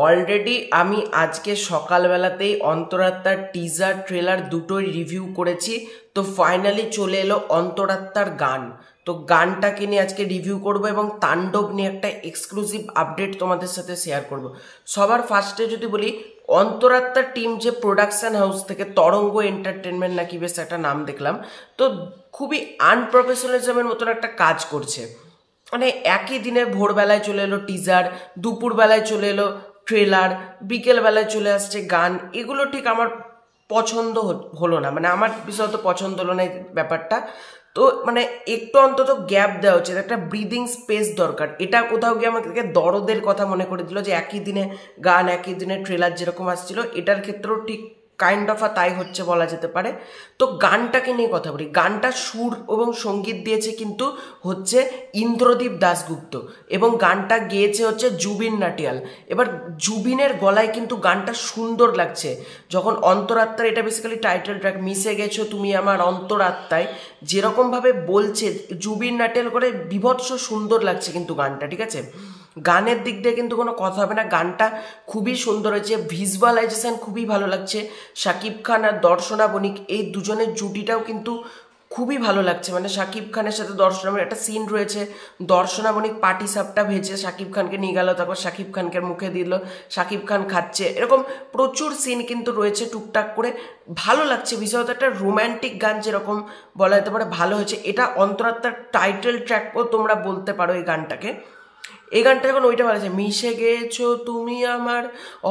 Already আমি আজকে সকালবেলাতেই অন্তরাত্মার teaser trailer দুটোই রিভিউ করেছি। তো ফাইনালি চলে এলো অন্তরাত্মার গান। তো গানটাকে নিয়ে আজকে রিভিউ করব এবং তাণ্ডব নিয়ে একটা এক্সক্লুসিভ আপডেট তোমাদের সাথে শেয়ার করব। সবার ফার্স্টে যদি বলি, অন্তরাত্মার টিম যে প্রোডাকশন হাউস থেকে তরঙ্গ এন্টারটেনমেন্ট নাকি বেশ একটা নাম দেখলাম, তো খুবই আনপ্রফেশনালিজমের মতন একটা কাজ করছে। মানে একই দিনে ভোরবেলায় চলে এলো টিজার, দুপুরবেলায় চলে এলো ট্রেলার, বিকেলবেলায় চলে আসছে গান। এগুলো ঠিক আমার পছন্দ হলো না, মানে আমার বিশেষত পছন্দ হলো না এই ব্যাপারটা। তো মানে একটু অন্তত গ্যাপ দেওয়া উচিত, একটা ব্রিদিং স্পেস দরকার। এটা কোথাও গিয়ে আমাকে দরদের কথা মনে করে দিল যে একই দিনে গান, একই দিনে ট্রেলার যেরকম আসছিল, এটার ক্ষেত্রেও ঠিক কাইন্ড অফ তাই হচ্ছে বলা যেতে পারে। তো গানটাকে নিয়ে কথা বলি। গানটা সুর এবং সঙ্গীত দিয়েছে কিন্তু হচ্ছে ইন্দ্রদীপ দাশগুপ্ত এবং গানটা গেয়েছে হচ্ছে জুবিন নাটিয়াল। এবার জুবিনের গলায় কিন্তু গানটা সুন্দর লাগছে। যখন অন্তরাত্মার, এটা বেসিক্যালি টাইটেল ট্র্যাক, মিশে গেছো তুমি আমার অন্তরাত্মায়, যেরকমভাবে বলছে জুবিন নাটিয়াল করে, বিভৎস সুন্দর লাগছে কিন্তু গানটা। ঠিক আছে, গানের দিক দিয়ে কিন্তু কোনো কথা হবে না, গানটা খুবই সুন্দর হয়েছে, ভিজুয়ালাইজেশন খুবই ভালো লাগছে। শাকিব খান আর দর্শনা বণিক, এই দুজনের জুটিটাও কিন্তু খুবই ভালো লাগছে। মানে শাকিব খানের সাথে দর্শনা বণিক, একটা সিন রয়েছে, দর্শনা বণিক পাটি সাপটা ভেজে শাকিব খানকে নিয়ে গেল, তারপর শাকিব খানকে মুখে দিল, শাকিব খান খাচ্ছে, এরকম প্রচুর সিন কিন্তু রয়েছে টুকটাক করে। ভালো লাগছে, বিশেষত একটা রোম্যান্টিক গান যেরকম বলা যেতে পারে ভালো হয়েছে। এটা অন্তরাত্মার টাইটেল ট্র্যাকও তোমরা বলতে পারো এই গানটাকে। এই গানটা যখন ওইটা বলা যায়, মিশে গেছো তুমি আমার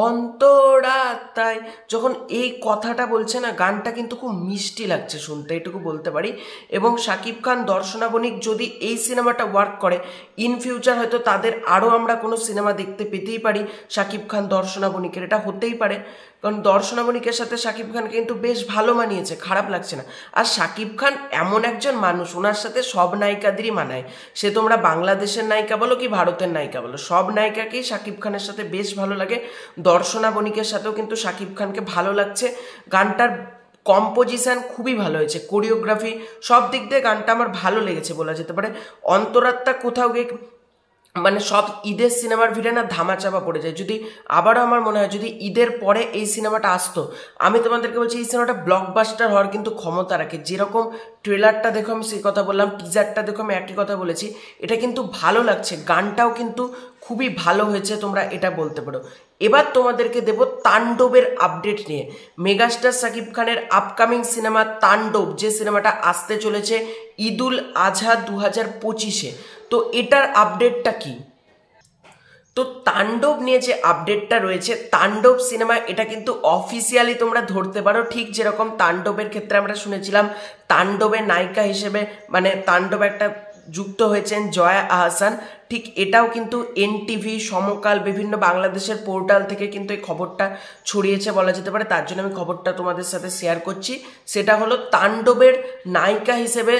অন্তরাত্মায়, যখন এই কথাটা বলছে না, গানটা কিন্তু খুব মিষ্টি লাগছে শুনতে, এটুকু বলতে পারি। এবং শাকিব খান দর্শনা বণিক যদি এই সিনেমাটা ওয়ার্ক করে, ইন ফিউচার হয়তো তাদের আরও আমরা কোনো সিনেমা দেখতে পেতেই পারি শাকিব খান দর্শনা বণিকের, এটা হতেই পারে। কারণ দর্শনা বণিকের সাথে শাকিব খানকে কিন্তু বেশ ভালো মানিয়েছে, খারাপ লাগছে না। আর শাকিব খান এমন একজন মানুষ, ওনার সাথে সব নায়িকাদেরই মানায়। সে তোমরা বাংলাদেশের নায়িকা বলো কি ভারতের নায়িকা বলো, সব নায়িকাকেই শাকিব খানের সাথে বেশ ভালো লাগে। দর্শনা বণিকের সাথেও কিন্তু শাকিব খানকে ভালো লাগছে। গানটার কম্পোজিশন খুবই ভালো হয়েছে, কোরিওগ্রাফি, সব দিক দিয়ে গানটা আমার ভালো লেগেছে বলা যেতে পারে। অন্তরাত্মা কোথাও গিয়ে মানে সব ঈদের সিনেমার ভিড়ে না ধামাচাপা পড়ে যায়। যদি আবারও আমার মনে হয় যদি ঈদের পরে এই সিনেমাটা আসতো, আমি তোমাদেরকে বলছি এই সিনেমাটা ব্লকবাস্টার হওয়ার কিন্তু ক্ষমতা রাখে। যেরকম ট্রেলারটা দেখো আমি সেই কথা বললাম, টিজারটা দেখো আমি একই কথা বলেছি, এটা কিন্তু ভালো লাগছে। গানটাও কিন্তু খুবই ভালো হয়েছে, তোমরা এটা বলতে পারো। এবার তোমাদেরকে দেব তাণ্ডবের আপডেট নিয়ে। মেগাস্টার শাকিব খানের আপকামিং সিনেমা তাণ্ডব, যে সিনেমাটা আসতে চলেছে ঈদুল আজহা 2025-এ, তো এটার আপডেটটা কি? তো তাণ্ডব নিয়ে যে আপডেটটা রয়েছে, তাণ্ডব সিনেমা, এটা কিন্তু অফিসিয়ালি তোমরা ধরতে পারো। ঠিক যেরকম তাণ্ডবের ক্ষেত্রে আমরা শুনেছিলাম তাণ্ডবের নায়িকা হিসেবে, মানে তাণ্ডব একটা যুক্ত হয়েছেন জয়া আহসান, ঠিক এটাও কিন্তু এনটিভি, সমকাল, বিভিন্ন বাংলাদেশের পোর্টাল থেকে কিন্তু এই খবরটা ছড়িয়েছে বলা যেতে পারে। তার জন্য আমি খবরটা তোমাদের সাথে শেয়ার করছি। সেটা হলো তাণ্ডবের নায়িকা হিসেবে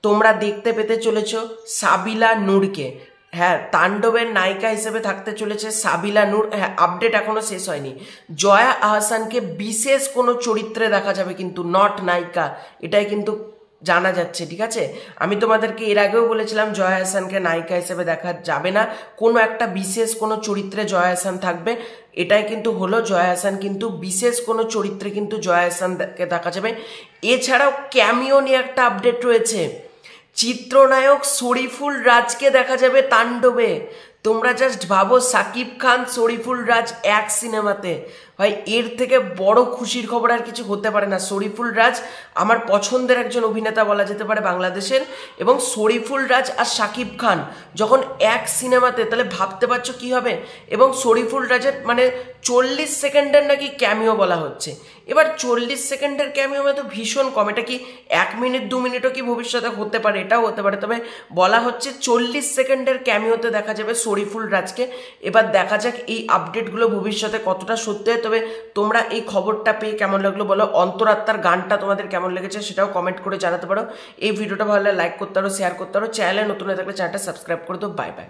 তোমরা দেখতে পেতে চলেছ সাবিলা নূরকে। হ্যাঁ, তাণ্ডবের নায়িকা হিসেবে থাকতে চলেছে সাবিলা নূর। হ্যাঁ, আপডেট এখনো শেষ হয়নি। জয়া আহসানকে বিশেষ কোনো চরিত্রে দেখা যাবে কিন্তু, নট নায়িকা, এটাই কিন্তু জানা যাচ্ছে। ঠিক আছে, আমি তোমাদেরকে এর আগেও বলেছিলাম জয়া আহসানকে নায়িকা হিসেবে দেখা যাবে না, কোনো একটা বিশেষ কোনো চরিত্রে জয়া আহসান থাকবে। এটাই কিন্তু হলো, জয়া আহসান কিন্তু বিশেষ কোনো চরিত্রে কিন্তু জয়া আহসানকে দেখা যাবে। এছাড়াও ক্যামিও নিয়ে একটা আপডেট রয়েছে, চিত্রনায়ক শরীফুল রাজকে দেখা যাবে তাণ্ডবে। তোমরা জাস্ট ভাবো, সাকিব খান শরীফুল রাজ এক সিনেমাতে, ভাই এর থেকে বড় খুশির খবর আর কিছু হতে পারে না। শরীফুল রাজ আমার পছন্দের একজন অভিনেতা বলা যেতে পারে বাংলাদেশের, এবং শরীফুল রাজ আর সাকিব খান যখন এক সিনেমাতে, তাহলে ভাবতে পারছো কি হবে। এবং শরীফুল রাজের মানে 40 সেকেন্ডের নাকি ক্যামিও বলা হচ্ছে। এবার 40 সেকেন্ডের ক্যামিও মানে তো ভীষণ কম, এটা কি 1 মিনিট 2 মিনিটও কি ভবিষ্যতে হতে পারে, এটাও হতে পারে। তবে বলা হচ্ছে 40 সেকেন্ডের ক্যামিওতে দেখা যাবে শরীফুল রাজকে। এবার দেখা যাক এই আপডেটগুলো ভবিষ্যতে কতটা সত্যি হয়। তবে তোমরা এই খবরটা পেয়ে কেমন লাগলো বলো, অন্তরাত্মার গানটা তোমাদের কেমন লেগেছে সেটাও কমেন্ট করে জানাতে পারো। এই ভিডিওটা ভালো লাগলে লাইক করতে পারো, শেয়ার করতে পারো, চ্যানেলে নতুন হয়ে থাকলে চ্যানেলটা সাবস্ক্রাইব করে দাও। Bye bye.